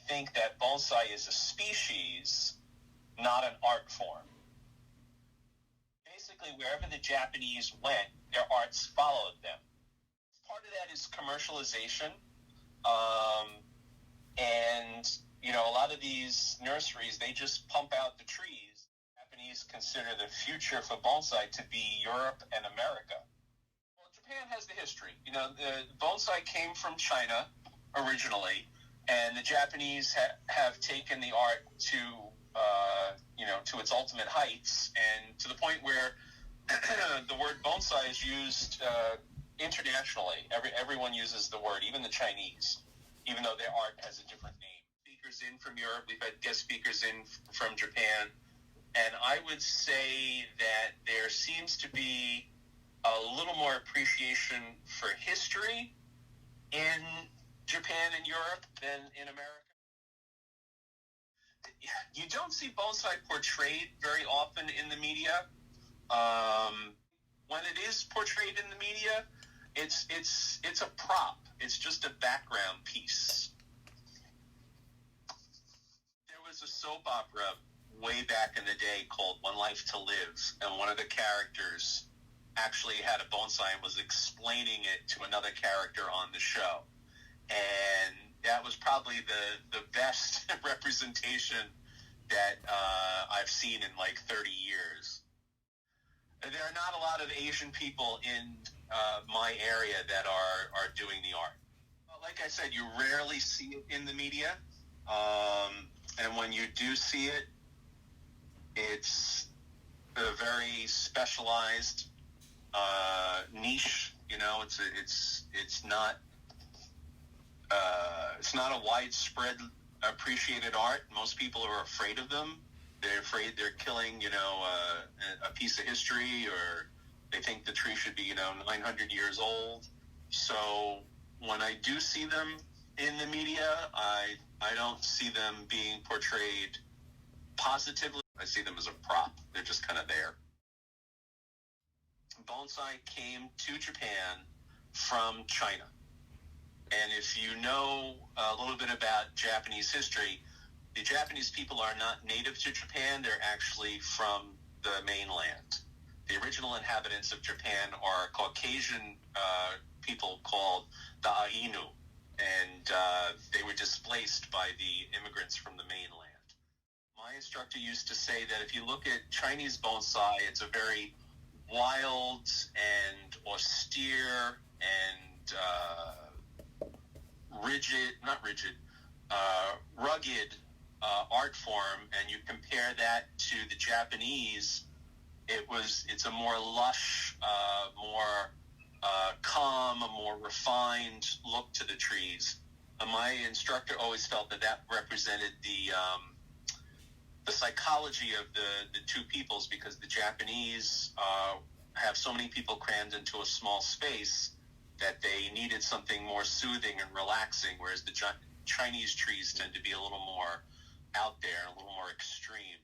think that bonsai is a species, not an art form. Basically, wherever the Japanese went, their arts followed them. Part of that is commercialization. And, a lot of these nurseries, they just pump out the trees. Japanese consider the future for bonsai to be Europe and America. Well, Japan has the history. The bonsai came from China originally, and the Japanese have taken the art to its ultimate heights, and to the point where the word bonsai is used internationally. Everyone uses the word, even the Chinese, even though their art has a different name. Speakers in from Europe, we've had guest speakers in from Japan, and I would say that there seems to be a little more appreciation for history in Japan and Europe than in America. You don't see bonsai portrayed very often in the media. When it is portrayed in the media, it's a prop. It's just a background piece. There was a soap opera way back in the day called One Life to Live, and one of the characters actually had a bonsai and was explaining it to another character on the show. And that was probably the best representation that I've seen in like 30 years. There are not a lot of Asian people in my area that are doing the art. Like I said, you rarely see it in the media. And when you do see it, it's a very specialized niche. It's not a widespread appreciated art. Most people are afraid of them. They're afraid they're killing, a piece of history, or they think the tree should be, 900 years old. So when I do see them in the media, I don't see them being portrayed positively. I see them as a prop. They're just kind of there. Bonsai came to Japan from China. And if you know a little bit about Japanese history, the Japanese people are not native to Japan. They're actually from the mainland. The original inhabitants of Japan are Caucasian people called the Ainu, and they were displaced by the immigrants from the mainland. My instructor used to say that if you look at Chinese bonsai, it's a very wild and austere and rugged art form, and you compare that to the Japanese, it's a more lush, more calm, a more refined look to the trees. And my instructor always felt that represented the psychology of the two peoples, because the Japanese have so many people crammed into a small space that they needed something more soothing and relaxing, whereas the Chinese trees tend to be a little more out there, a little more extreme.